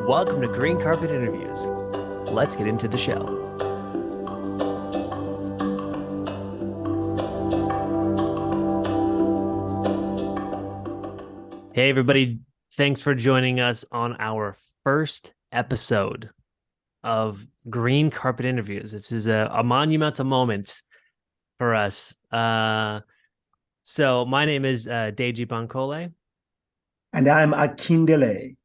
Welcome to Green Carpet Interviews. Let's get into the show. Hey, everybody. Thanks for joining us on our first episode of Green Carpet Interviews. This is a monumental moment for us. So my name is Deji Bankole. And I'm Akindele.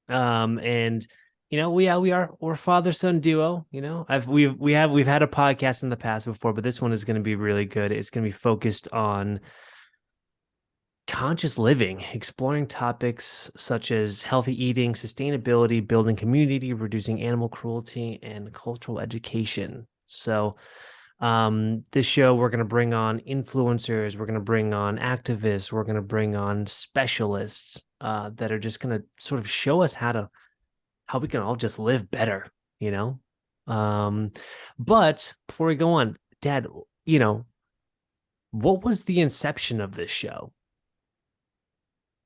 And we're father-son duo. We've had a podcast in the past before, but this one is going to be really good. It's going to be focused on conscious living, exploring topics such as healthy eating, sustainability, building community, reducing animal cruelty, and cultural education. So this show, we're going to bring on influencers, we're going to bring on activists, we're going to bring on specialists that are just going to sort of show us how we can all just live better, you know? But before we go on, Dad, what was the inception of this show?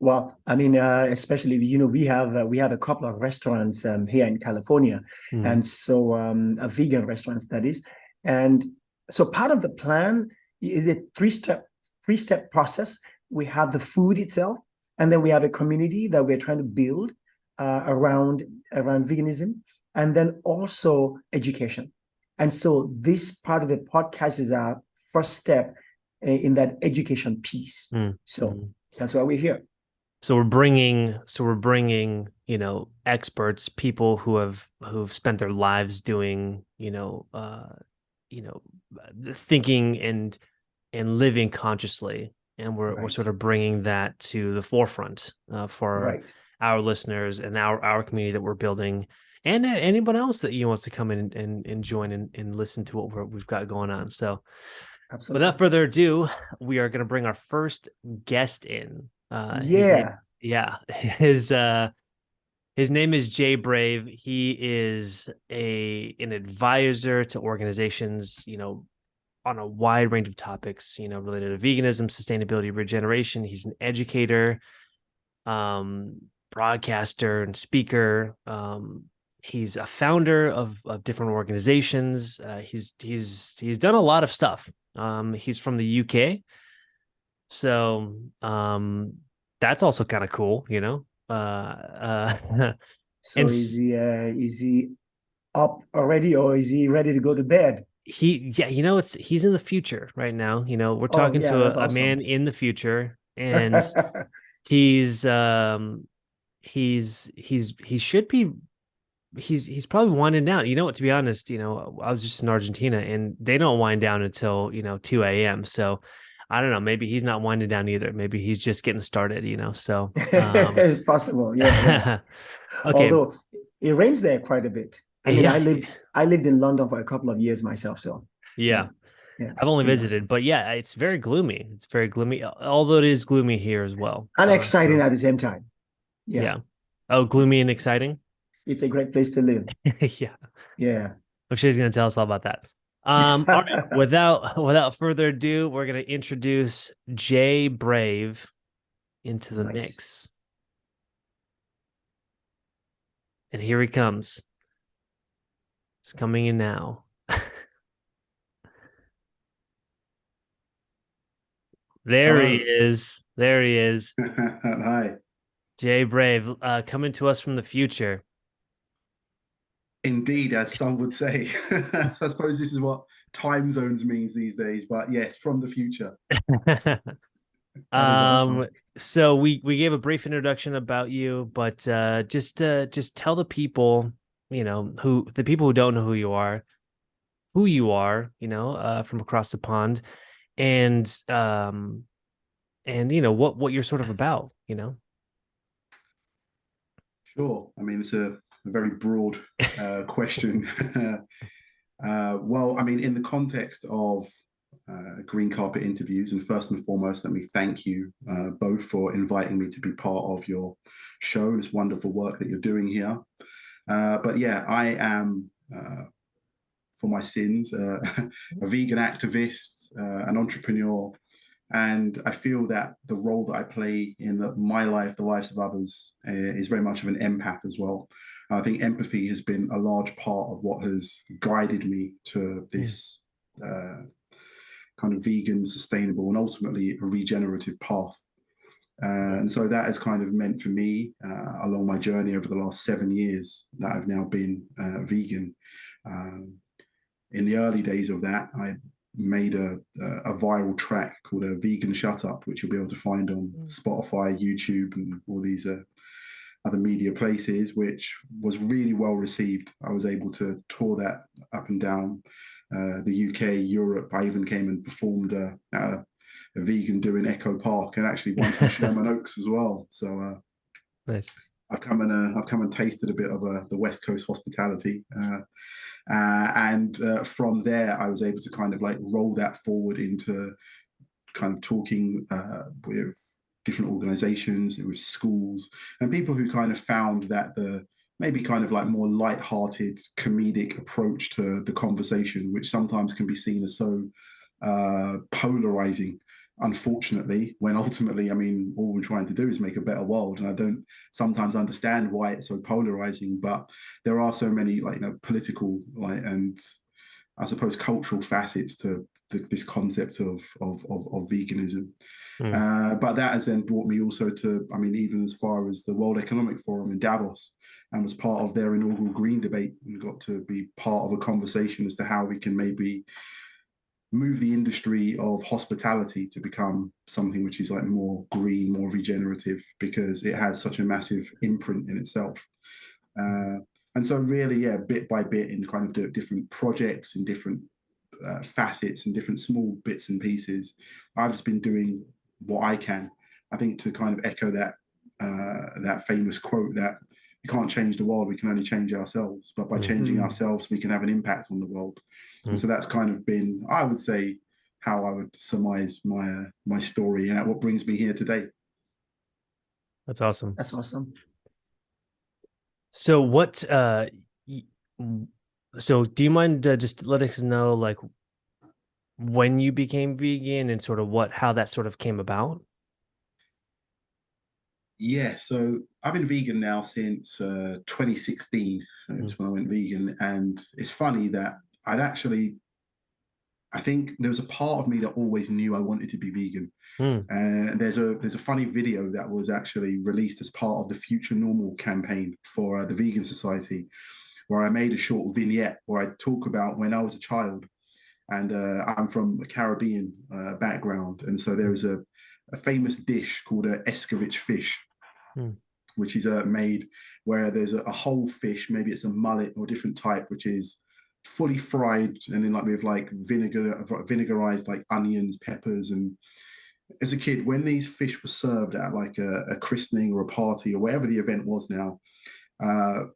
Well, especially we have a couple of restaurants here in California, Mm. and so a vegan restaurants that is, and so part of the plan is a three step process. We have the food itself, and then we have a community that we're trying to build around veganism, and then also education. And so this part of the podcast is our first step in that education piece. Mm. So that's why we're here. So we're bringing, experts, people who've spent their lives doing, thinking and living consciously, and we're sort Right. of bringing that to the forefront for Right. our listeners and our community that we're building, and anyone else that wants to come in and join and listen to what we've got going on. So, without Absolutely. further ado, we are going to bring our first guest in. His name, Yeah. yeah, his name is Jay Brave. He is an advisor to organizations, on a wide range of topics, related to veganism, sustainability, regeneration. He's an educator, broadcaster, and speaker. He's a founder of different organizations. He's done a lot of stuff. He's from the UK, so that's also kind of cool, So and is he up already, or is he ready to go to bed? yeah, he's in the future right now. We're Oh talking yeah, to that's a man awesome. in the future, and he's he should be he's probably winding down. You know what? To be honest, I was just in Argentina, and they don't wind down until 2 a.m. So I don't know. Maybe he's not winding down either. Maybe he's just getting started. So It's possible. Yeah, yeah. okay, Although it rains there quite a bit. I mean, yeah, I lived in London for a couple of years myself, so yeah, yeah. yeah, I've it's only pretty visited, awesome but yeah, it's very gloomy. It's very gloomy, although it is gloomy here as well. and exciting So at the same time. Yeah, yeah. Oh, gloomy and exciting. it's a great place to live. Yeah. Yeah, I'm sure he's going to tell us all about that. All right. Without further ado, we're going to introduce Jay Brave into the nice. mix, and here he comes. He's coming in now. There he Hello. is. There he is. Hi. Jay Brave, coming to us from the future. Indeed, as some would say. I suppose this is what time zones means these days, but yes, from the future. That is um, awesome. so we gave a brief introduction about you, but just tell the people, who the people who don't know who you are, from across the pond, and what you're sort of about. Sure. I mean, it's a very broad question. Well, I mean, in the context of green carpet interviews, and first and foremost, let me thank you both for inviting me to be part of your show and this wonderful work that you're doing here. But yeah, I am, for my sins, a vegan activist, an entrepreneur, And I feel that the role that I play in my life, the lives of others, is very much of an empath as well. I think empathy has been a large part of what has guided me to this kind of vegan, sustainable, and ultimately a regenerative path. And so that has kind of meant for me, along my journey over the last 7 years that I've now been vegan. In the early days of that, I made a viral track called a Vegan Shut Up, which you'll be able to find on Spotify, YouTube, and all these other media places, which was really well received. I was able to tour that up and down the UK, Europe. I even came and performed a vegan doing Echo Park, and actually once in Sherman Oaks as well. So Nice. I've come and tasted a bit of the West Coast hospitality. And from there, I was able to kind of like roll that forward into kind of talking with different organizations, with schools, and people who kind of found that the maybe kind of like more light-hearted, comedic approach to the conversation, which sometimes can be seen as so polarizing, unfortunately, when ultimately, I mean, all we're trying to do is make a better world. And I don't sometimes understand why it's so polarizing, but there are so many like, political and I suppose cultural facets to this concept of veganism. But that has then brought me also to, I mean, even as far as the World Economic Forum in Davos, and was part of their inaugural green debate, and got to be part of a conversation as to how we can maybe move the industry of hospitality to become something which is like more green, more regenerative, because it has such a massive imprint in itself. And so really, yeah, bit by bit in kind of different projects and different facets and different small bits and pieces, I've just been doing what I can. I think to kind of echo that famous quote that you can't change the world, we can only change ourselves. But by changing ourselves, we can have an impact on the world. And so that's kind of been, I would say, how I would surmise my story and what brings me here today. That's awesome. That's awesome. So what, so do you mind just letting us know like when you became vegan and sort of how that sort of came about? Yeah, so I've been vegan now since 2016. That's when I went vegan. And it's funny that I think there was a part of me that always knew I wanted to be vegan. There's a funny video that was actually released as part of the Future Normal campaign for the Vegan Society, where I made a short vignette where I talk about when I was a child. And I'm from a Caribbean background. And so there was a famous dish called escovitch fish, which is made where there's a whole fish, maybe it's a mullet or a different type, which is fully fried and then like with like vinegarized like onions, peppers. And as a kid, when these fish were served at like a christening or a party or whatever the event was now, the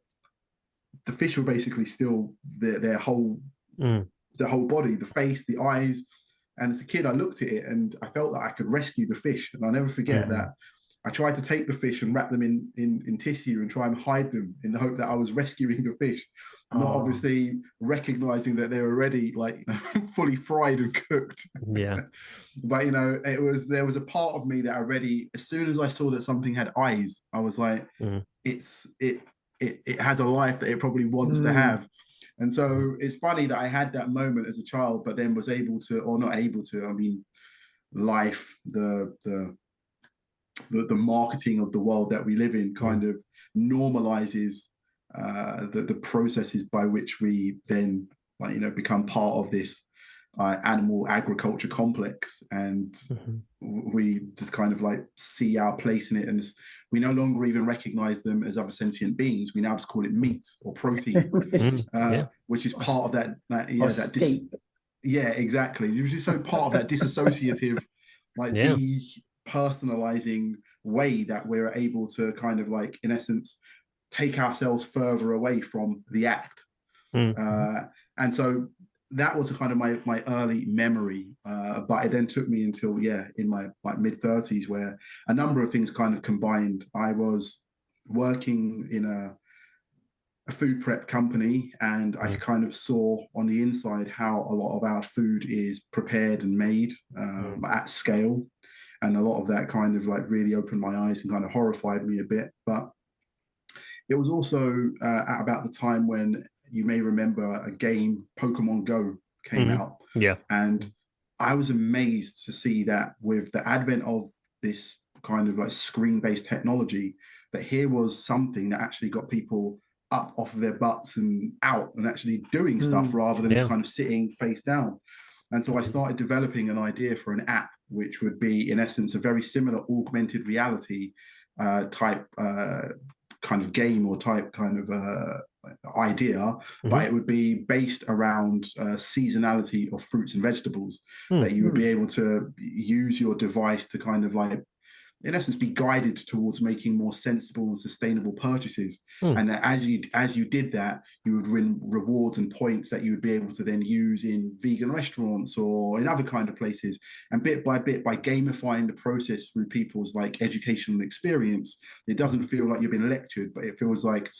fish were basically still their whole body, the face, the eyes. And as a kid, I looked at it and I felt that I could rescue the fish. And I'll never forget that I tried to take the fish and wrap them in tissue and try and hide them in the hope that I was rescuing the fish, not obviously recognizing that they were already like fully fried and cooked. Yeah. But there was a part of me that already, as soon as I saw that something had eyes, I was like, it has a life that it probably wants to have. And so it's funny that I had that moment as a child, but then was able to, or not able to, I mean, life, the marketing of the world that we live in kind of normalizes the processes by which we then become part of this animal agriculture complex, and we just kind of like see our place in it, and we no longer even recognize them as other sentient beings. We now just call it meat or protein, which is part of that yeah, exactly, which is so part of that disassociative like depersonalizing way that we're able to kind of like in essence take ourselves further away from the act. And so that was kind of my early memory, but it then took me until in my like mid-30s where a number of things kind of combined. I was working in a food prep company, and I kind of saw on the inside how a lot of our food is prepared and made at scale. And a lot of that kind of like really opened my eyes and kind of horrified me a bit. But it was also at about the time when you may remember a game, Pokemon Go, came out. Yeah. And I was amazed to see that with the advent of this kind of like screen-based technology, that here was something that actually got people up off of their butts and out and actually doing stuff rather than just kind of sitting face down. And so I started developing an idea for an app, which would be, in essence, a very similar augmented reality type kind of game or type kind of idea, but it would be based around seasonality of fruits and vegetables, that you would be able to use your device to kind of like, in essence, be guided towards making more sensible and sustainable purchases. And that as you did that, you would win rewards and points that you would be able to then use in vegan restaurants or in other kind of places. And bit by bit, by gamifying the process through people's like educational experience, it doesn't feel like you've been lectured, but it feels like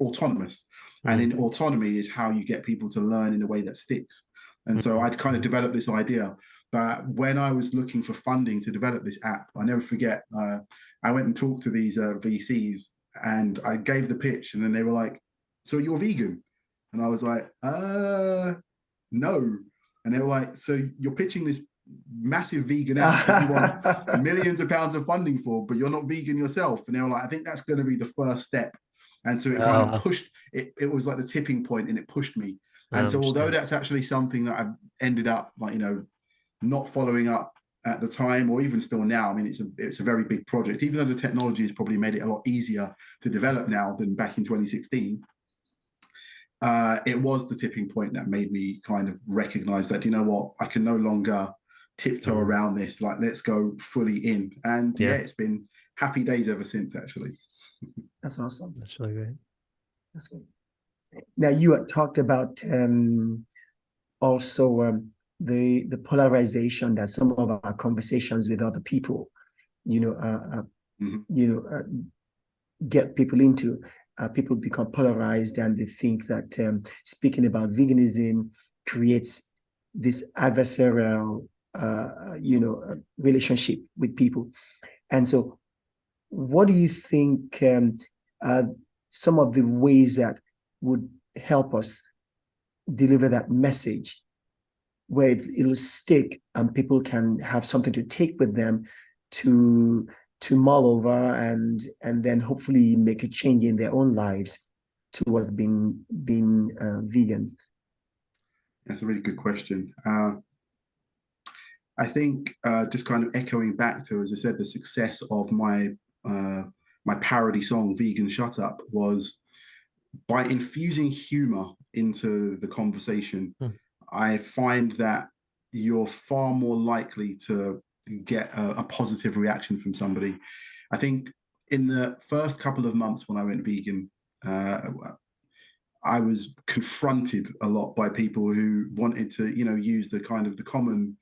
autonomous. And in autonomy is how you get people to learn in a way that sticks. And so I'd kind of developed this idea. But when I was looking for funding to develop this app, I never forget, I went and talked to these VCs, and I gave the pitch, and then they were like, "So you're vegan?" And I was like, "No." And they were like, "So you're pitching this massive vegan app that you want millions of pounds of funding for, but you're not vegan yourself?" And they were like, "I think that's going to be the first step." And so it kind of pushed, it was like the tipping point, and it pushed me. And so although that's actually something that I've ended up like, you know, not following up at the time, or even still now, I mean, it's a very big project, even though the technology has probably made it a lot easier to develop now than back in 2016. It was the tipping point that made me kind of recognize that, you know what, I can no longer tiptoe around this, like, let's go fully in. And yeah, it's been happy days ever since, actually. That's awesome. That's really great. That's good. Now, you had talked about also the polarization that some of our conversations with other people, get people into. People become polarized, and they think that speaking about veganism creates this adversarial, relationship with people. And so, what do you think some of the ways that would help us deliver that message where it'll stick and people can have something to take with them to mull over and then hopefully make a change in their own lives towards being vegans? That's a really good question. I think just kind of echoing back to, as I said, the success of my parody song "Vegan Shut Up" was by infusing humor into the conversation. I find that you're far more likely to get a positive reaction from somebody. I think in the first couple of months when I went vegan, I was confronted a lot by people who wanted to, use the kind of the common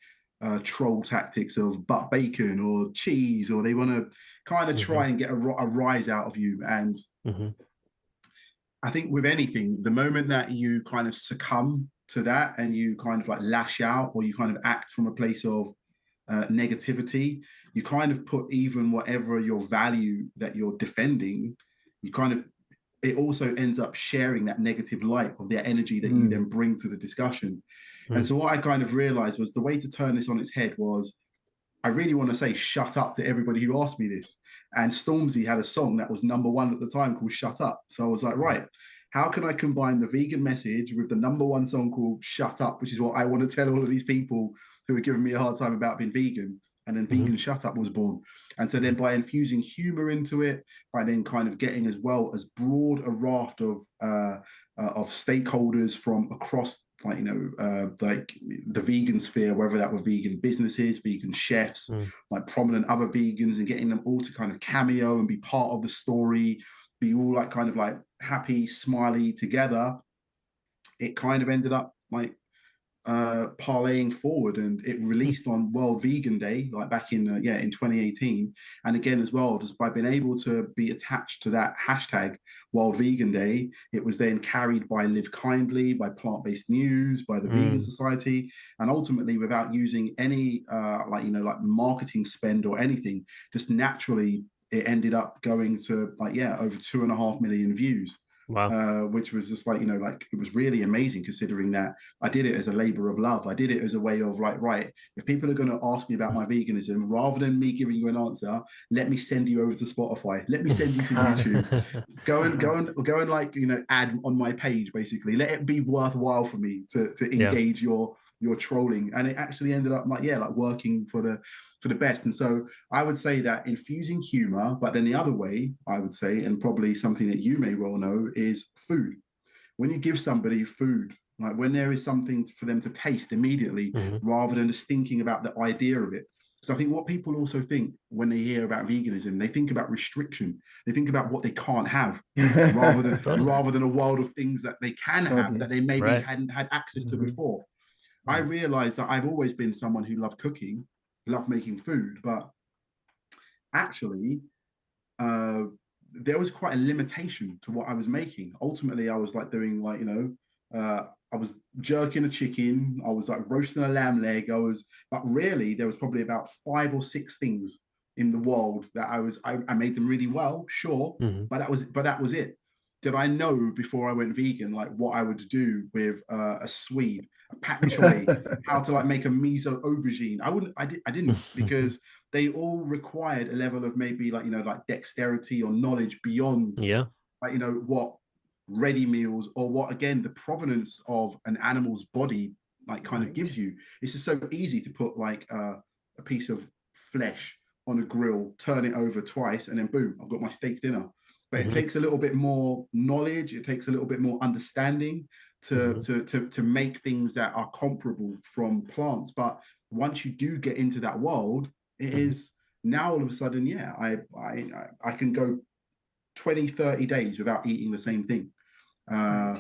troll tactics of butt bacon or cheese, or they want to kind of try and get a rise out of you. And I think with anything, the moment that you kind of succumb to that and you kind of like lash out, or you kind of act from a place of negativity, you kind of put even whatever your value that you're defending, it also ends up sharing that negative light of their energy that you then bring to the discussion. And so what I kind of realized was the way to turn this on its head was, I really want to say shut up to everybody who asked me this. And Stormzy had a song that was #1 at the time called Shut Up. So I was like, right, how can I combine the vegan message with the #1 song called Shut Up, which is what I want to tell all of these people who are giving me a hard time about being vegan? And then Vegan Shut Up was born. And so then by infusing humor into it, by then kind of getting as well as broad a raft of stakeholders from across, like the vegan sphere, whether that were vegan businesses, vegan chefs, like prominent other vegans, and getting them all to kind of cameo and be part of the story, be all like kind of like happy, smiley together. It kind of ended up like parlaying forward, and it released on World Vegan Day, like back in in 2018. And again, as well, just by being able to be attached to that hashtag World Vegan Day, it was then carried by Live Kindly, by Plant Based News, by the Vegan Mm. Society, and ultimately without using any like marketing spend or anything, just naturally it ended up going to over 2.5 million views. Wow. Which was just like it was really amazing, considering that I did it as a labor of love. I did it as a way of like, right, if people are going to ask me about my veganism, rather than me giving you an answer, let me send you over to Spotify. Let me send you to YouTube. Go and like, add on my page, basically. Let it be worthwhile for me to Yeah. engage your trolling. And it actually ended up like working for the best. And so I would say that infusing humor, but then the other way I would say, and probably something that you may well know, is food. When you give somebody food, like when there is something for them to taste immediately, Mhm. rather than just thinking about the idea of it. So I think what people also think when they hear about veganism, they think about restriction. They think about what they can't have, Totally. rather than a world of things that they can have, that Totally. they maybe Right. hadn't had access to Mhm. before. I Right. realized that I've always been someone who loved cooking, loved making food, but actually, uh, there was quite a limitation to what I was making. Ultimately, I was like doing I was jerking a chicken, I was like roasting a lamb leg, but really there was probably about 5 or 6 things in the world that I made them really well, sure, Mhm. but that was it. Did I know before I went vegan like what I would do with a Swede, a pak choi, how to like make a miso aubergine? I didn't, because they all required a level of maybe like dexterity or knowledge beyond Yeah. what ready meals, or what, again, the provenance of an animal's body like kind of Right. gives you. It's just so easy to put like a piece of flesh on a grill, turn it over twice, and then boom, I've got my steak dinner. But it Mhm. takes a little bit more knowledge, it takes a little bit more understanding to Mhm. to make things that are comparable from plants. But once you do get into that world, it Mhm. is now all of a sudden, yeah, I can go 20, 30 days without eating the same thing. Uh,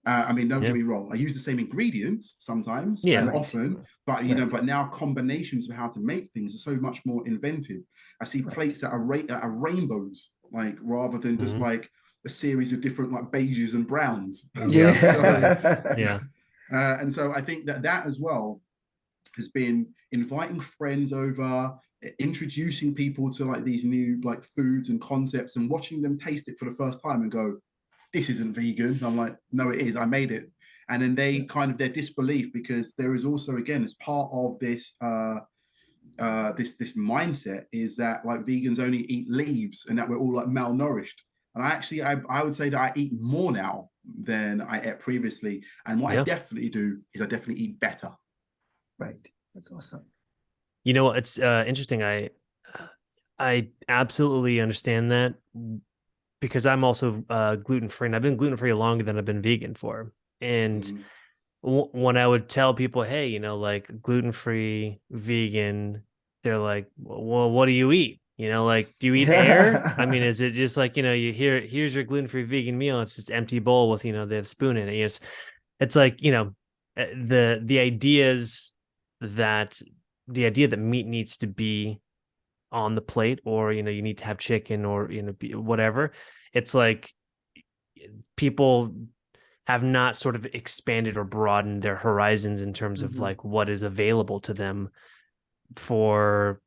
Right. I mean, don't get Yeah. me wrong. I use the same ingredients sometimes Yeah. and Right. often, but Right. but now combinations of how to make things are so much more inventive. I see Right. plates that are rainbows, like rather than just Mhm. like a series of different like beiges and browns. Yeah. So, Yeah. Yeah. and so I think that as well has been inviting friends over, introducing people to like these new like foods and concepts, and watching them taste it for the first time and go, this isn't vegan. I'm like, no, it is. I made it. And then they kind of their disbelief, because there is also, again, as part of this this mindset, is that like vegans only eat leaves and that we're all like malnourished. And I would say that I eat more now than I ate previously. And what I Yeah. definitely do is I definitely eat better. Right. That's awesome. You know what? It's interesting. I absolutely understand that because I'm also gluten free, and I've been gluten free longer than I've been vegan for. And Mhm. when I would tell people, hey, like gluten free, vegan, they're like, well, what do you eat? Like, do you eat air? I mean, is it just like, you here's your gluten free vegan meal. It's just empty bowl with, they have spoon in it. It's like, the ideas that the idea that meat needs to be on the plate, or, you need to have chicken, or, whatever. It's like people have not sort of expanded or broadened their horizons in terms of Mhm. like what is available to them for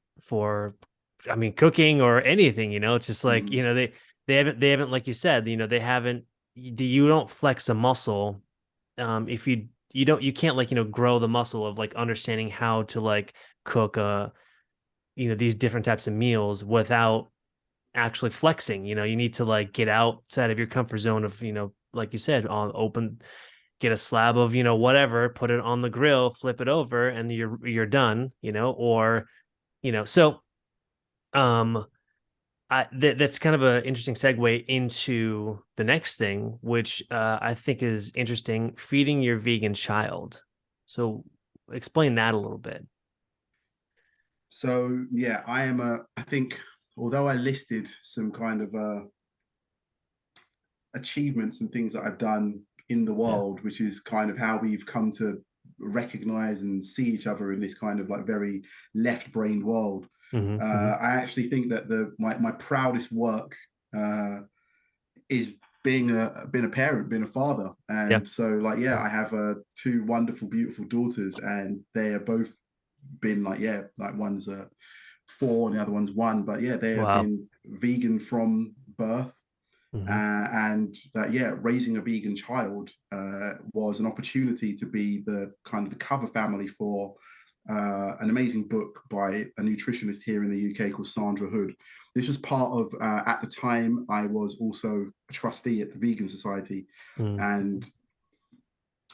I mean cooking or anything. It's just like, Mhm. they haven't, like you said, they haven't, you don't flex a muscle if you can't, like, grow the muscle of like understanding how to like cook these different types of meals without actually flexing. You need to like get outside of your comfort zone of, like you said, on open, get a slab of, whatever, put it on the grill, flip it over, and you're done, or, so um that's kind of an interesting segue into the next thing, which I think is interesting: feeding your vegan child. So explain that a little bit. So yeah, I think, although I listed some kind of achievements and things that I've done in the Yeah. world, which is kind of how we've come to recognize and see each other in this kind of like very left-brained world. Mm-hmm. I actually think that my proudest work is being a parent, being a father. Yeah. And so like, yeah, I have two wonderful, beautiful daughters, and they are both been like, yeah, like one's 4 and the other one's 1, but yeah, they have Wow. been vegan from birth. Mm-hmm. And that, yeah, raising a vegan child was an opportunity to be the kind of the cover family for an amazing book by a nutritionist here in the UK called Sandra Hood. This was part of, at the time, I was also a trustee at the Vegan Society, Mm-hmm. and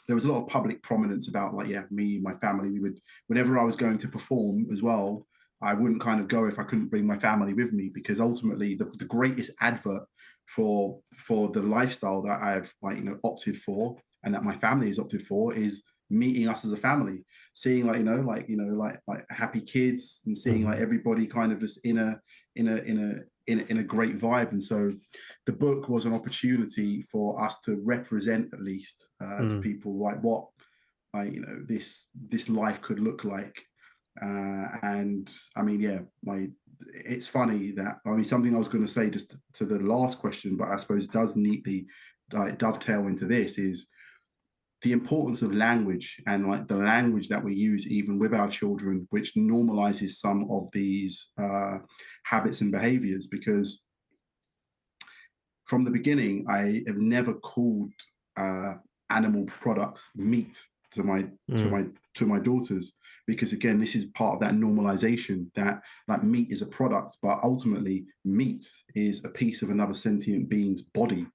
there was a lot of public prominence about like, yeah, me, my family, we would, whenever I was going to perform as well, I wouldn't kind of go if I couldn't bring my family with me, because ultimately the greatest advert for the lifestyle that I've like, you know, opted for, and that my family has opted for, is meeting us as a family, seeing like, like happy kids, and seeing like everybody kind of just in a great vibe. And so the book was an opportunity for us to represent, at least to people, like what this life could look like. And I mean, yeah, it's funny that, I mean, something I was going to say just to the last question, but I suppose does neatly dovetail into this, is the importance of language, and like the language that we use even with our children, which normalizes some of these habits and behaviors. Because from the beginning, I have never called animal products meat to my daughters, because again, this is part of that normalization, that like meat is a product, but ultimately meat is a piece of another sentient being's body.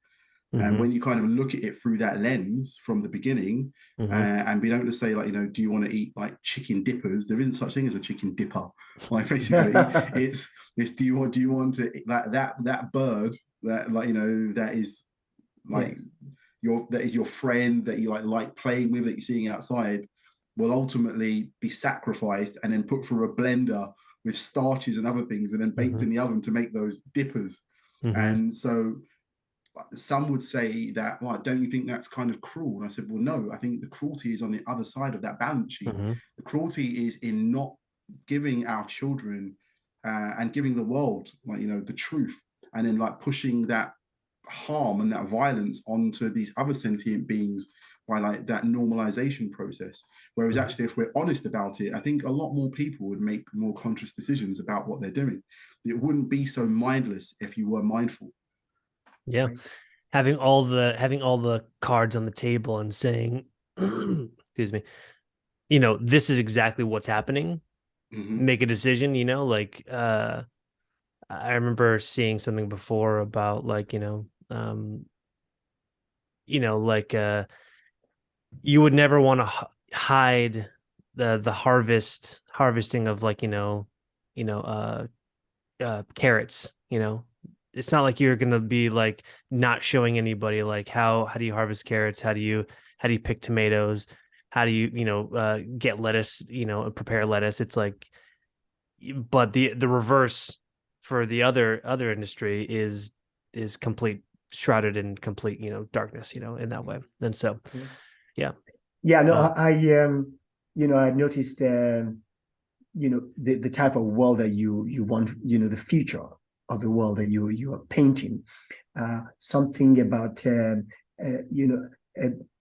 And when you kind of look at it through that lens from the beginning, and we don't just say like, do you want to eat like chicken dippers? There isn't such thing as a chicken dipper. Like basically, it's do you want to like that bird that like that is like your friend that you like playing with, that you're seeing outside, will ultimately be sacrificed and then put through a blender with starches and other things, and then baked in the oven to make those dippers. And so some would say that, well, don't you think that's kind of cruel? And I said, well, no, I think the cruelty is on the other side of that balance sheet. The cruelty is in not giving our children and giving the world like the truth, and then like pushing that harm and that violence onto these other sentient beings by like that normalization process. Whereas actually, if we're honest about it, I think a lot more people would make more conscious decisions about what they're doing. It wouldn't be so mindless if you were mindful. Yeah. Right. Having all the cards on the table and saying, excuse me, this is exactly what's happening. Make a decision, like I remember seeing something before about like, you would never want to hide the harvesting of like, carrots, it's not like you're going to be like not showing anybody like how do you harvest carrots, how do you pick tomatoes, how do you get lettuce, prepare lettuce. It's like, but the reverse for the other industry is complete, shrouded in complete darkness, in that way. And so yeah no, I noticed the type of world that you want, the future of the world that you are painting, something about a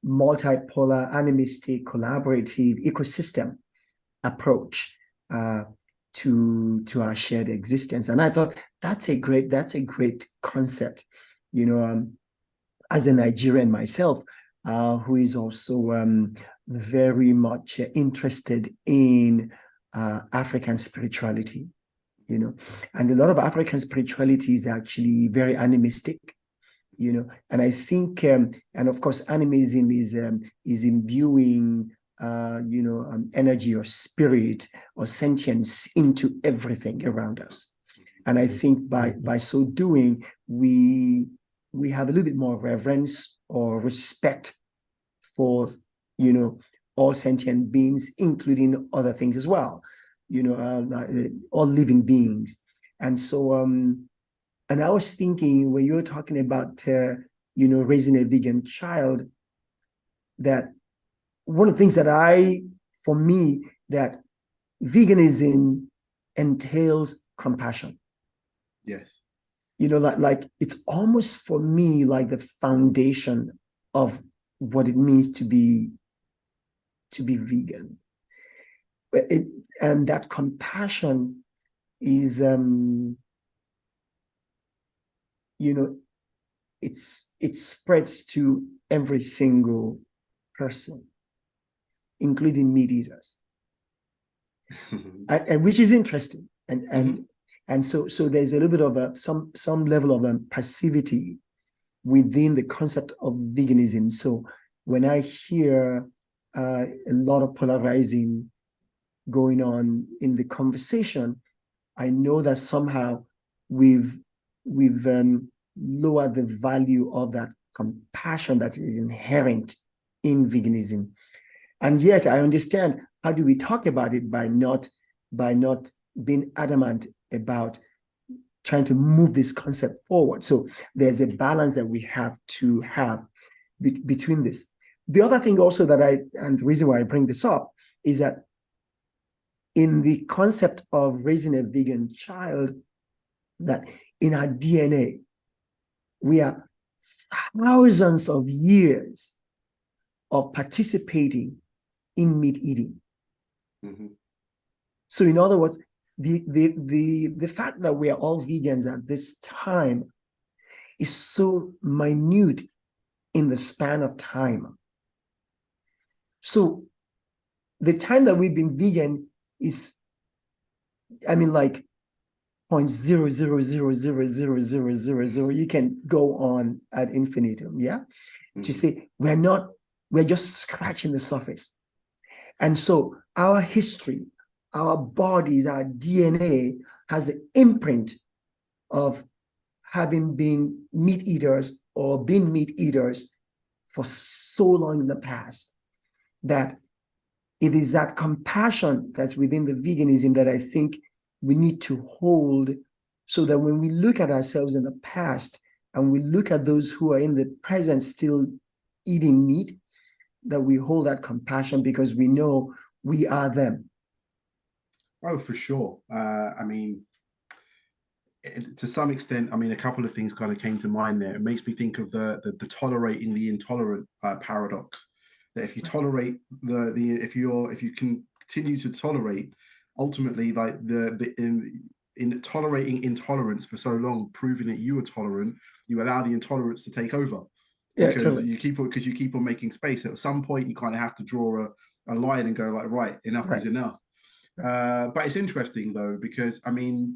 multipolar, animistic, collaborative ecosystem approach to our shared existence. And I thought that's a great concept. As a Nigerian myself, who is also very much interested in African spirituality, and a lot of African spirituality is actually very animistic, and I think, and of course, animism is imbuing, energy or spirit or sentience into everything around us. And I think by so doing, we have a little bit more reverence or respect for, all sentient beings, including other things as well, all living beings. And so, and I was thinking when you were talking about, raising a vegan child, that one of the things that for me, that veganism entails compassion. Yes. Like it's almost for me like the foundation of what it means to be vegan. And that compassion is it spreads to every single person, including meat eaters, and which is interesting. And so there's a little bit of some level of passivity within the concept of veganism. So when I hear a lot of polarizing going on in the conversation, I know that somehow we've lowered the value of that compassion that is inherent in veganism. And yet I understand, how do we talk about it by not being adamant about trying to move this concept forward? So there's a balance that we have to have between this. The other thing also and the reason why I bring this up is that in the concept of raising a vegan child, that in our DNA, we are thousands of years of participating in meat eating. Mm-hmm. So in other words, the fact that we are all vegans at this time is so minute in the span of time. So the time that we've been vegan is, like 0.0000000. You can go on ad infinitum, yeah? Mm-hmm. To say we're just scratching the surface. And so our history, our bodies, our DNA has an imprint of having been meat eaters or been meat eaters for so long in the past, that it is that compassion that's within the veganism that I think we need to hold, so that when we look at ourselves in the past and we look at those who are in the present still eating meat, that we hold that compassion because we know we are them. Oh, for sure. To some extent, a couple of things kind of came to mind there. It makes me think of the tolerating the intolerant paradox. That if you tolerate if you continue to tolerate, ultimately, like in tolerating intolerance for so long, proving that you are tolerant, you allow the intolerance to take over. Yeah, because totally. you keep on making space. At some point, you kind of have to draw a line and go like, right, enough is enough. But it's interesting though, because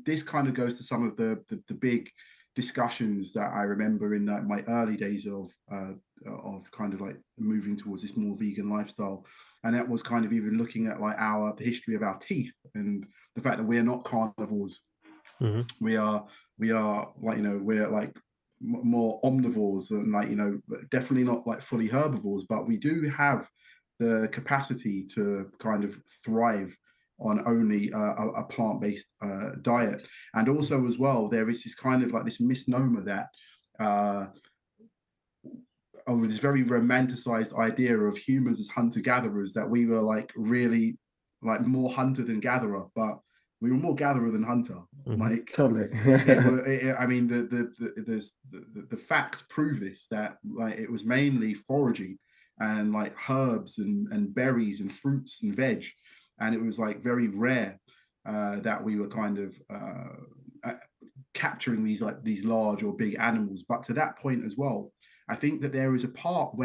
this kind of goes to some of the big discussions that I remember in my early days of kind of like moving towards this more vegan lifestyle, and that was kind of even looking at like the history of our teeth and the fact that we're not carnivores. Mm-hmm. We are like, we're like more omnivores and definitely not like fully herbivores, but we do have the capacity to kind of thrive on only a plant-based diet. And also as well, there is this kind of like this misnomer that this very romanticized idea of humans as hunter-gatherers, that we were like really like more hunter than gatherer, but we were more gatherer than hunter. Mm-hmm. Like totally. The facts prove this, that like it was mainly foraging and like herbs and berries and fruits and veg, and it was like very rare that we were kind of capturing these large or big animals. But to that point as well, I think that there is a part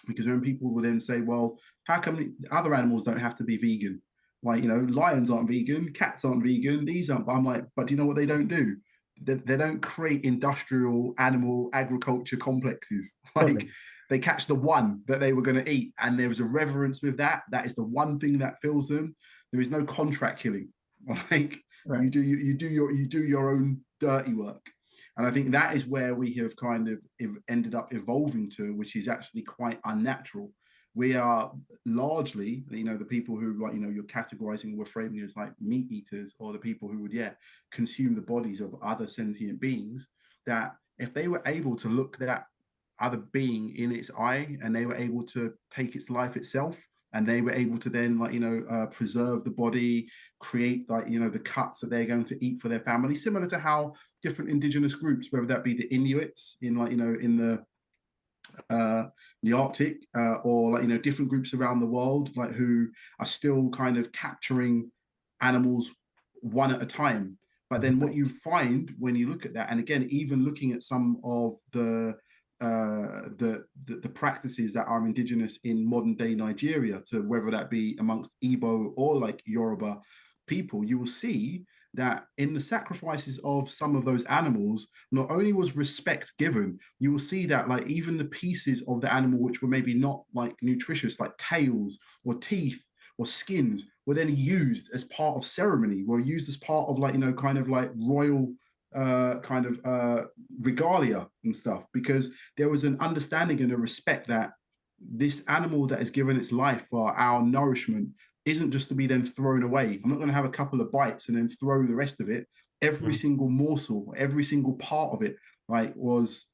because when people will then say, well, how come other animals don't have to be vegan? Like, lions aren't vegan, cats aren't vegan, these aren't. But I'm like, but do you know what they don't do? They don't create industrial animal agriculture complexes. Like, they catch the one that they were going to eat, and there is a reverence with that. That is the one thing that fills them. There is no contract killing. Like, you do your own dirty work. And I think that is where we have kind of ended up evolving to, which is actually quite unnatural. We are largely, the people who, like, you're categorizing, we're framing as like meat eaters, or the people who would, consume the bodies of other sentient beings, that if they were able to look that other being in its eye, and they were able to take its life itself, and they were able to then, like, preserve the body, create, like, the cuts that they're going to eat for their family, similar to how different indigenous groups, whether that be the Inuits in, like, in the Arctic, or, like, different groups around the world, like, who are still kind of capturing animals one at a time. But then what you find when you look at that, and again, even looking at some of the practices that are indigenous in modern day Nigeria, to whether that be amongst Igbo or like Yoruba people, you will see that in the sacrifices of some of those animals, not only was respect given, you will see that, like, even the pieces of the animal which were maybe not like nutritious, like tails or teeth or skins, were then used as part of ceremony, were used as part of, like, kind of like royal regalia and stuff, because there was an understanding and a respect that this animal that is given its life for our nourishment isn't just to be then thrown away. I'm not going to have a couple of bites and then throw the rest of it. Every single morsel, every single part of it, like, was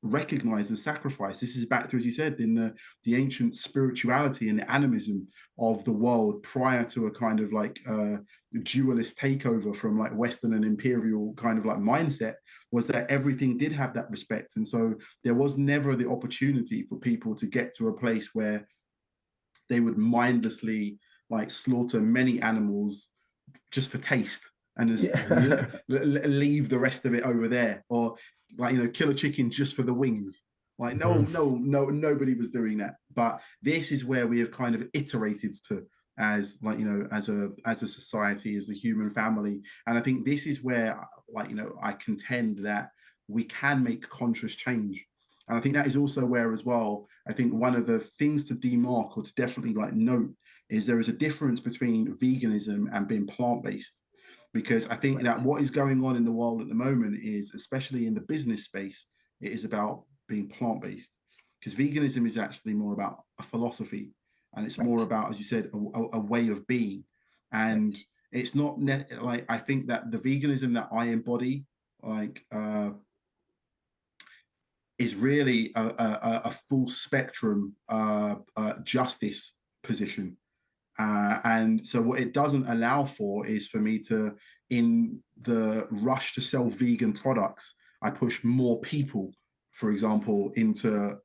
recognized as sacrifice. This is back to, as you said, in the ancient spirituality and the animism of the world prior to a kind of like dualist takeover from like Western and imperial kind of like mindset, was that everything did have that respect. And so there was never the opportunity for people to get to a place where they would mindlessly like slaughter many animals just for taste and just leave the rest of it over there, or like, kill a chicken just for the wings. Like, nobody was doing that. But this is where we have kind of iterated to, as like, as a society, as a human family. And I think this is where, like, I contend that we can make conscious change. And I think that is also where, as well, I think one of the things to demark, or to definitely like note, is there is a difference between veganism and being plant-based. Because I think that what is going on in the world at the moment is, especially in the business space, it is about being plant-based. Because veganism is actually more about a philosophy, and it's more about, as you said, a way of being. And it's not like, I think that the veganism that I embody, like, is really a full spectrum justice position. And so what it doesn't allow for is for me to, in the rush to sell vegan products, I push more people, for example, into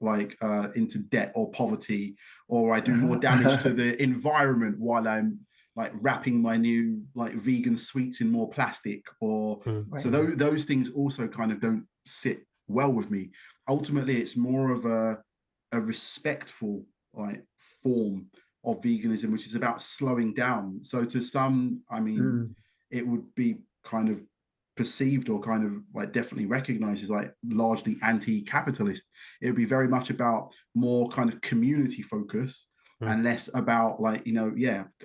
debt or poverty, or I do more damage to the environment while I'm like wrapping my new like vegan sweets in more plastic, or so those things also kind of don't sit well with me. Ultimately, it's more of a respectful like form of veganism, which is about slowing down. So to some, I mean, it would be kind of perceived, or kind of like definitely recognized as like largely anti-capitalist. It would be very much about more kind of community focus and less about like,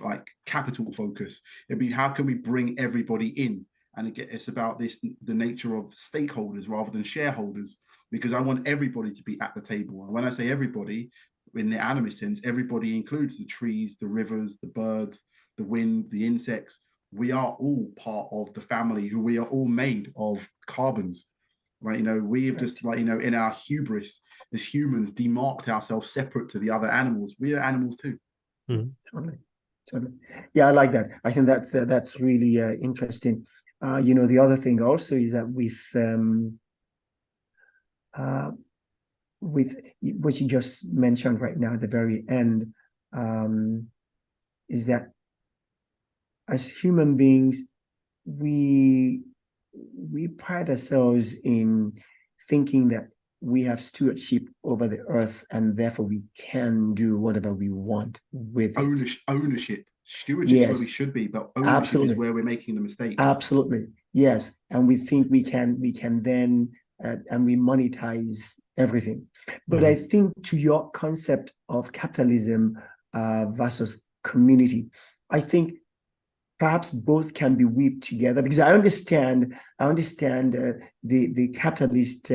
like capital focus. It'd be, how can we bring everybody in? And again, it's about the nature of stakeholders rather than shareholders, because I want everybody to be at the table. And when I say everybody, in the animist sense, everybody includes the trees, the rivers, the birds, the wind, the insects. We are all part of the family, who we are all made of carbons, right? We have just like, in our hubris as humans, demarked ourselves separate to the other animals. We are animals too. Totally. Yeah, I like that. I think that's really interesting. The other thing also is that with what you just mentioned right now at the very end, is that as human beings, we pride ourselves in thinking that we have stewardship over the earth, and therefore we can do whatever we want with ownership. Stewardship is where we should be, but ownership is where we're making the mistake. Absolutely, yes. And we think we can then and we monetize everything. But I think, to your concept of capitalism versus community, I think perhaps both can be weaved together, because I understand the capitalist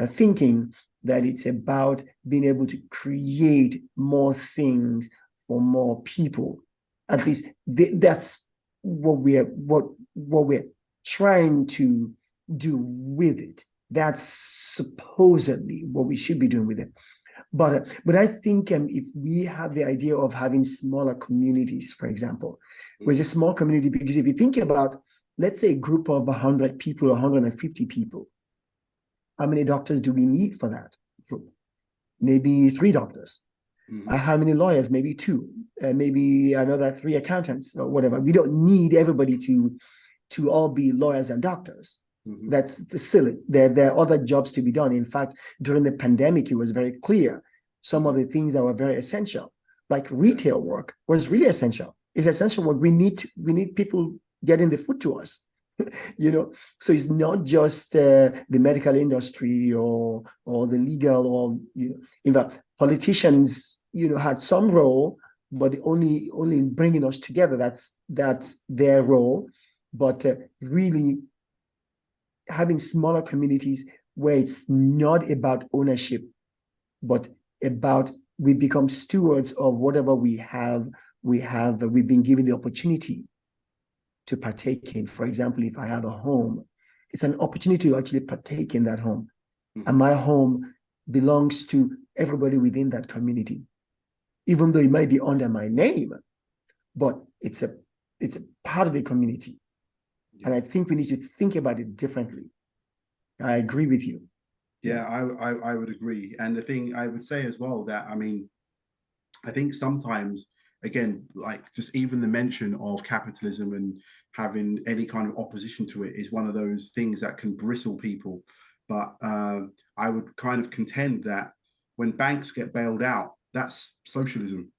thinking that it's about being able to create more things for more people. At least that's what we're trying to do with it. That's supposedly what we should be doing with it. But I think if we have the idea of having smaller communities, for example, where it's a small community, because if you think about, let's say, a group of 100 people or 150 people, how many doctors do we need for that group? Maybe 3 doctors. How many lawyers? Maybe 2. Maybe another 3 accountants or whatever. We don't need everybody to all be lawyers and doctors. That's silly. There are other jobs to be done. In fact, during the pandemic, it was very clear some of the things that were very essential, like retail work, was really essential. It's essential work. We need people getting the food to us. So it's not just the medical industry or the legal, or in fact, politicians had some role, but only in bringing us together. That's their role. But really having smaller communities where it's not about ownership, but about we become stewards of whatever we've been given the opportunity to partake in. For example, if I have a home, it's an opportunity to actually partake in that home. And my home belongs to everybody within that community, even though it might be under my name, but it's a part of the community. And I think we need to think about it differently. I agree with you. Yeah, I would agree. And the thing I would say as well, that I think sometimes, again, like just even the mention of capitalism and having any kind of opposition to it is one of those things that can bristle people. But I would kind of contend that when banks get bailed out, that's socialism.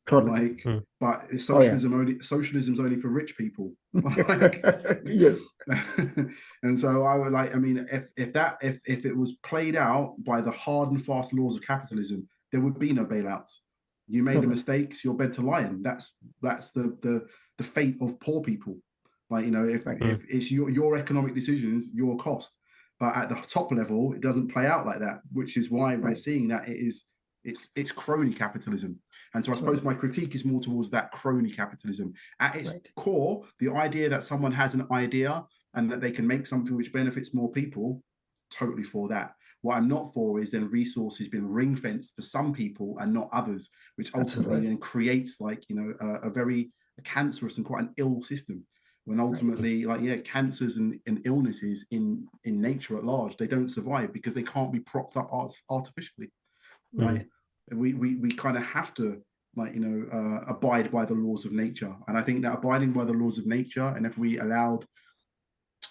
Totally. But socialism's only for rich people. Yes. And so I would if it was played out by the hard and fast laws of capitalism, there would be no bailouts. You made a mistake, it's your bed to lie in. That's the fate of poor people. If it's your economic decisions, your cost. But at the top level, it doesn't play out like that, which is why we're seeing that it's crony capitalism. And so I suppose my critique is more towards that crony capitalism. At its core, the idea that someone has an idea and that they can make something which benefits more people, totally for that. What I'm not for is then resources being ring-fenced for some people and not others, which ultimately then creates a very cancerous and quite an ill system. When ultimately, cancers and illnesses in nature at large, they don't survive because they can't be propped up artificially. Right? We kind of have to abide by the laws of nature. And I think that abiding by the laws of nature, and if we allowed,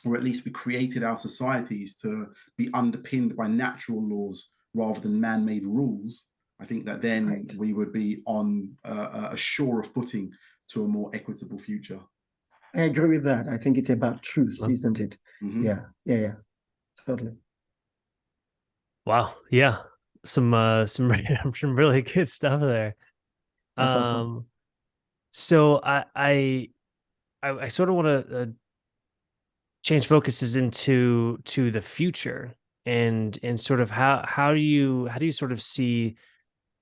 or at least we created our societies to be underpinned by natural laws rather than man-made rules, I think that then we would be on a surer footing to a more equitable future. I agree with that. I think it's about truth, isn't it? Yeah, totally. Wow. Yeah. Some really good stuff there. That's awesome. So I sort of want to change focuses into the future, and sort of how do you sort of see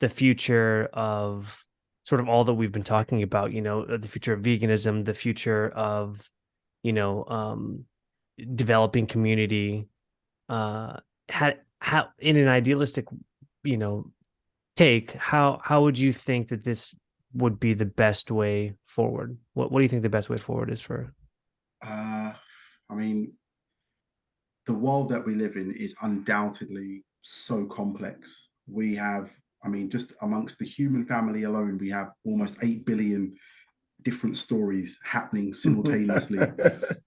the future of sort of all that we've been talking about, the future of veganism, the future of developing community, how in an idealistic take, how would you think that this would be the best way forward? What do you think the best way forward is for? The world that we live in is undoubtedly so complex. We have, just amongst the human family alone, we have almost 8 billion different stories happening simultaneously.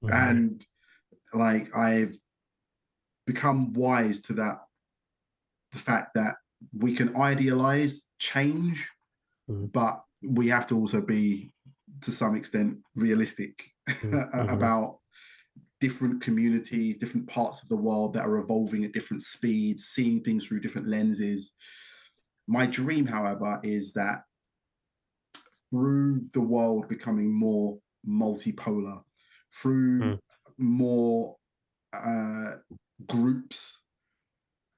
And I've become wise to the fact that we can idealize change, but we have to also be, to some extent, realistic about different communities, different parts of the world that are evolving at different speeds, seeing things through different lenses. My dream, however, is that through the world becoming more multipolar, through more groups,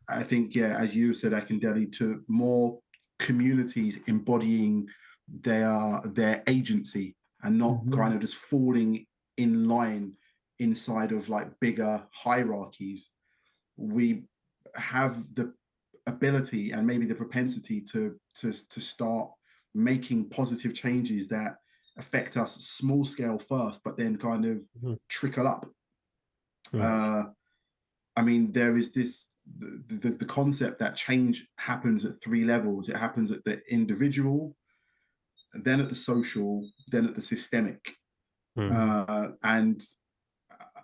I think, as you said, Akindele, to more communities embodying their agency and not kind of just falling in line inside of bigger hierarchies. we have the ability and maybe the propensity to start making positive changes that affect us small scale first, but then kind of trickle up. I mean, there is this the concept that change happens at three levels. It happens at the individual, then at the social, then at the systemic. And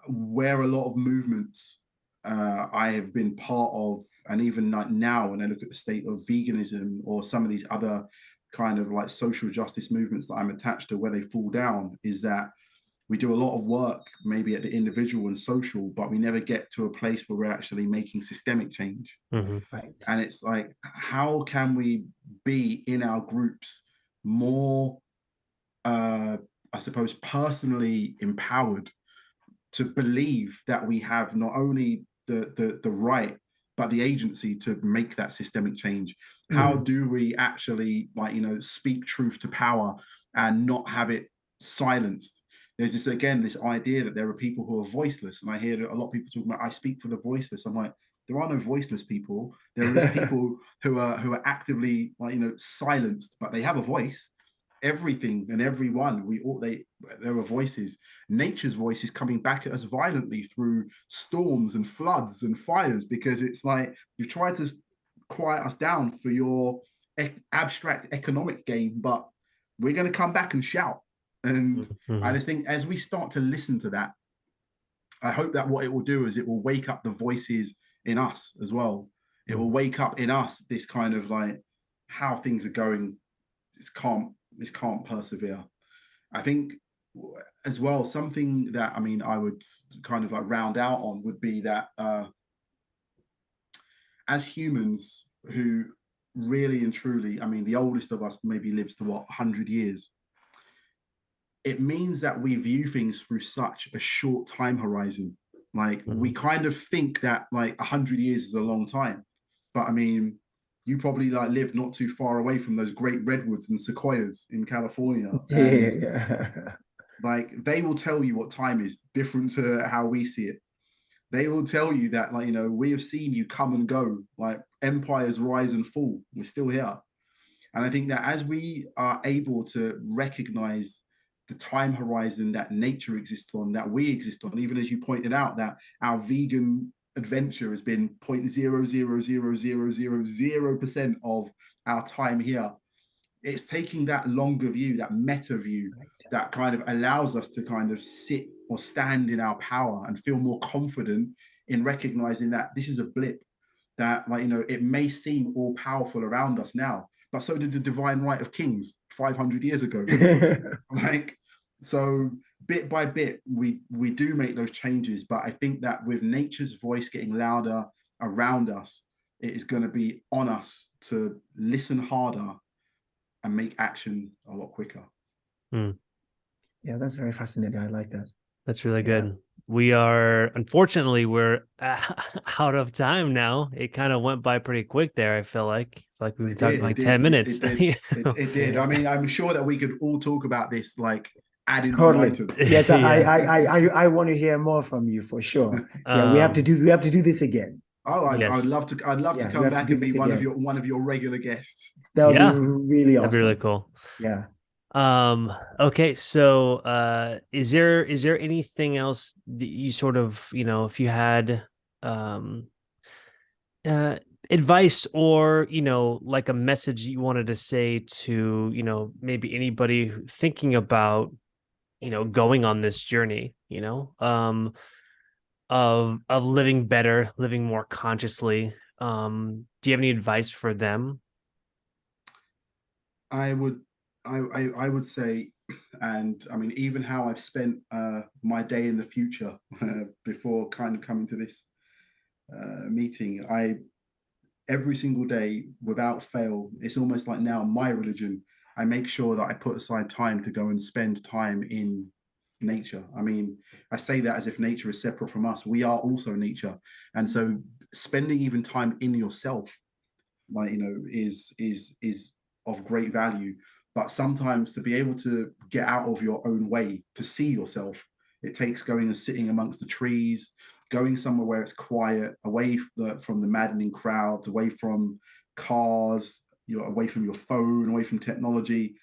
where a lot of movements I have been part of, and even like now when I look at the state of veganism or some of these other kind of like social justice movements that I'm attached to, where they fall down, is that we do a lot of work maybe at the individual and social, but we never get to a place where we're actually making systemic change. Right. And it's like, how can we be in our groups more, I suppose, personally empowered to believe that we have not only the right, but the agency to make that systemic change? How do we actually, like, you know, speak truth to power and not have it silenced? There's this, again, this idea that there are people who are voiceless. And I hear a lot of people talking about, I speak for the voiceless. I'm like, there are no voiceless people. There are just people who are actively, like, you know, silenced, but they have a voice. Everything and everyone, there are voices. Nature's voice is coming back at us violently through storms and floods and fires, because it's like, you've tried to quiet us down for your abstract economic gain, but we're going to come back and shout. And I just think as we start to listen to that, I hope that what it will do is it will wake up the voices in us as well. It will wake up in us this kind of like, how things are going, this can't persevere. I think as well, something that, I mean, I would kind of like round out on would be that as humans who really and truly, I mean, the oldest of us maybe lives to 100 years. It means that we view things through such a short time horizon. Like we kind of think that like 100 years is a long time, but I mean, you probably like live not too far away from those great redwoods and sequoias in California. And like, they will tell you what time is different to how we see it. They will tell you that, like, you know, we have seen you come and go, like empires rise and fall. We're still here. And I think that as we are able to recognize the time horizon that nature exists on, that we exist on, even as you pointed out, that our vegan adventure has been 0.0000000% of our time here. It's taking that longer view, that meta view, that kind of allows us to kind of sit or stand in our power and feel more confident in recognizing that this is a blip, that, like, you know, it may seem all powerful around us now, but so did the divine right of kings 500 years ago. Like, so bit by bit, we do make those changes. But I think that with nature's voice getting louder around us, it is going to be on us to listen harder and make action a lot quicker. Yeah, that's very fascinating. I like that. That's really good. Unfortunately, we're out of time now. It kind of went by pretty quick there. I feel like we've been talking like 10 minutes. It did. I mean, I'm sure that we could all talk about this like ad Totally. infinitum. Yes, I want to hear more from you for sure. Yeah, we have to do this again. Oh, I'd love to come back and be one of your regular guests. That would be really awesome. That'd be really cool. Yeah. Okay, so is there anything else that you sort of, you know, if you had advice or, you know, like a message you wanted to say to, you know, maybe anybody thinking about, you know, going on this journey, you know, of living better, living more consciously, do you have any advice for them? I would say, and I mean, even how I've spent my day in the future before kind of coming to this meeting, every single day without fail, it's almost like now my religion, I make sure that I put aside time to go and spend time in nature. I mean, I say that as if nature is separate from us. We are also nature. And so spending even time in yourself, like, you know, is of great value. But sometimes to be able to get out of your own way to see yourself, it takes going and sitting amongst the trees. going somewhere where it's quiet, away from the maddening crowds, away from cars, you're away from your phone, away from technology,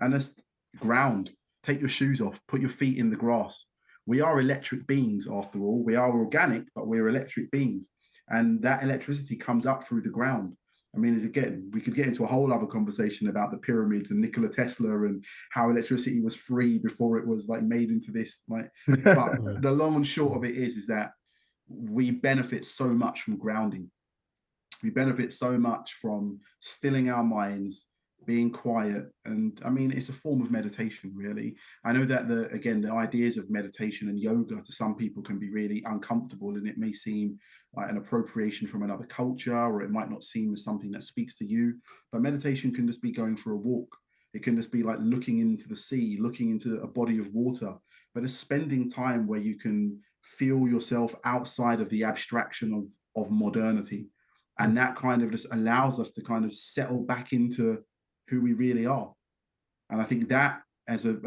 and just ground. Take your shoes off, put your feet in the grass. We are electric beings, after all. We are organic, but we're electric beings. And that electricity comes up through the ground. I mean, again, we could get into a whole other conversation about the pyramids and Nikola Tesla and how electricity was free before it was like made into this. Like, but the long and short of it is that we benefit so much from grounding. We benefit so much from stilling our minds, being quiet. And I mean, it's a form of meditation, really. I know that the ideas of meditation and yoga to some people can be really uncomfortable, and it may seem like an appropriation from another culture, or it might not seem as something that speaks to you. But meditation can just be going for a walk. It can just be like looking into the sea, looking into a body of water, but it's spending time where you can feel yourself outside of the abstraction of modernity. And that kind of just allows us to kind of settle back into who we really are. And I think that as a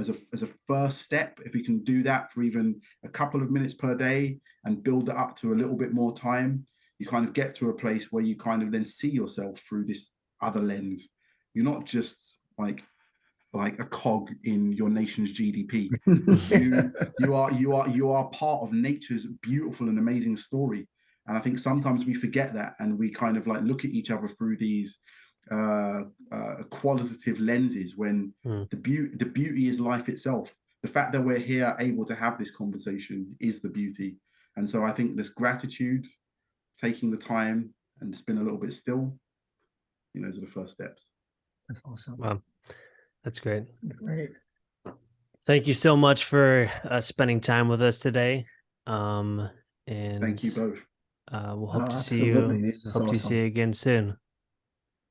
first step, if we can do that for even a couple of minutes per day and build that up to a little bit more time, you kind of get to a place where you kind of then see yourself through this other lens. You're not just like a cog in your nation's GDP. you are part of nature's beautiful and amazing story. And I think sometimes we forget that, and we kind of like look at each other through these qualitative lenses, when the beauty is life itself. The fact that we're here able to have this conversation is the beauty. And so I think this gratitude, taking the time and just being a little bit still, those are the first steps. That's awesome. Wow. That's great. Great. Thank you so much for spending time with us today. And thank you both. We'll hope to see you. Hope to see you again soon.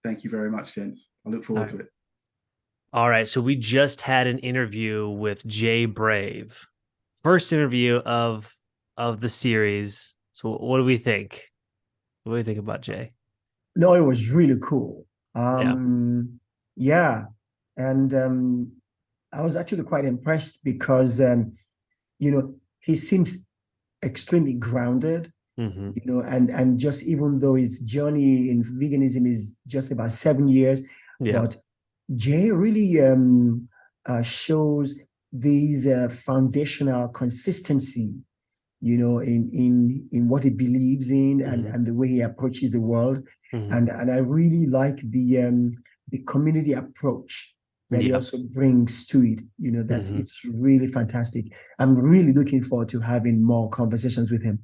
Thank you very much, gents. I look forward to it. All right. So we just had an interview with Jay Brave. First interview of the series. So what do we think? What do you think about Jay? No, it was really cool. Yeah. And I was actually quite impressed because, he seems extremely grounded. And just even though his journey in veganism is just about 7 years, but Jay really shows these foundational consistency, in what he believes in and the way he approaches the world. And I really like the community approach that he also brings to it. That it's really fantastic. I'm really looking forward to having more conversations with him.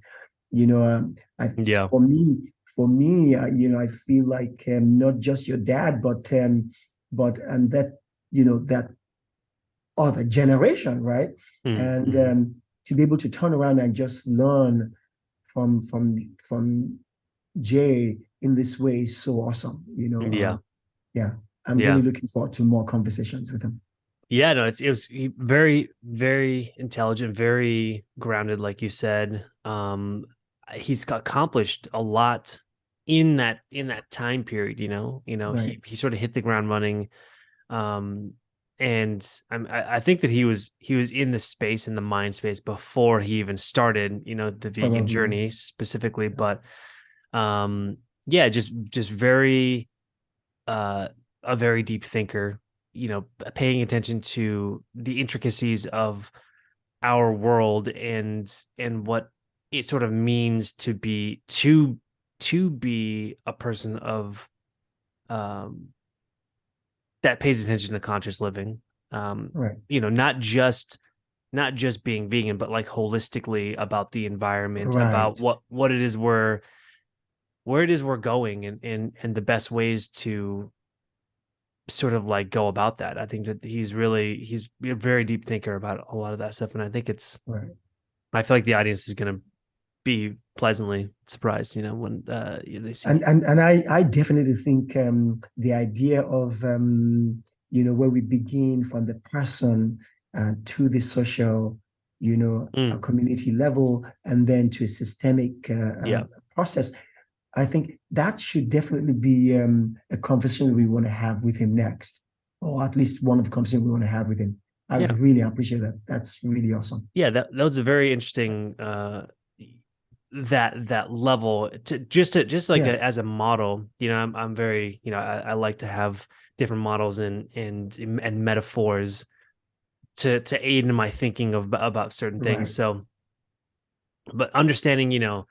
For me, I feel like not just your dad, but that that other generation, right? And to be able to turn around and just learn from Jay in this way is so awesome. I'm really looking forward to more conversations with him. Yeah, no, it was very, very intelligent, very grounded, like you said. He's accomplished a lot in that time period. Right. He sort of hit the ground running, and I think that he was in the space, in the mind space, before he even started the vegan journey specifically. But just very a very deep thinker. Paying attention to the intricacies of our world and what it sort of means to be a person of that pays attention to conscious living. Right. Not just being vegan, but like holistically about the environment, right. about what it is where it is we're going, and the best ways to sort of like go about that. I think that he's a very deep thinker about a lot of that stuff, and I think I feel like the audience is going to be pleasantly surprised, when they see. And I definitely think the idea of where we begin from the person to the social, community level, and then to a systemic process. I think that should definitely be a conversation we want to have with him next, or at least one of the conversations we want to have with him. I really appreciate that. That's really awesome. Yeah, that was a very interesting that level to just like Yeah. as a model. I'm very, I like to have different models and metaphors to aid in my thinking about certain things. Right. So, but understanding, a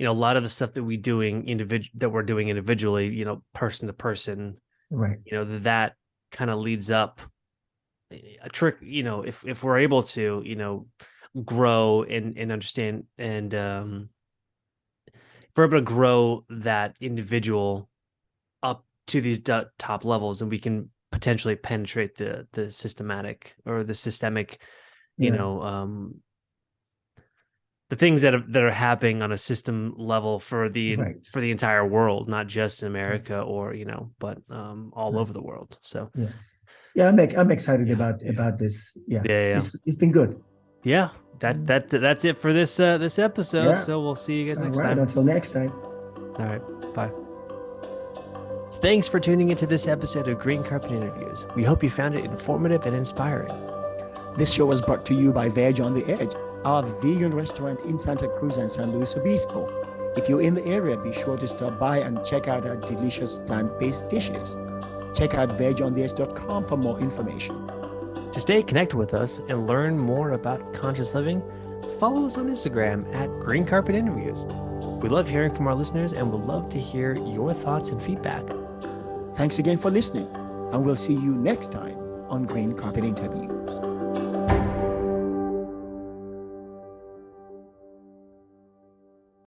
lot of the stuff that we're doing individually, person to person, Right. that kind of leads up a trick, if we're able to, grow and understand, and if we're able to grow that individual up to these top levels, and we can potentially penetrate the systematic or the systemic, you Yeah. know, the things that are happening on a system level for the Right. entire world, not just in America Right. or but all Right. over the world. So Yeah. Yeah. I'm excited yeah, about this. Yeah. yeah. It's been good. Yeah, that's it for this episode. Yeah. So we'll see you guys All next right. time. Until next time. All right, bye. Thanks for tuning into this episode of Green Carpet Interviews. We hope you found it informative and inspiring. This show was brought to you by Veg on the Edge, our vegan restaurant in Santa Cruz and San Luis Obispo. If you're in the area, be sure to stop by and check out our delicious plant-based dishes. Check out vegontheedge.com for more information. To stay connected with us and learn more about conscious living, follow us on Instagram at Green Carpet Interviews. We love hearing from our listeners and would love to hear your thoughts and feedback. Thanks again for listening, and we'll see you next time on Green Carpet Interviews.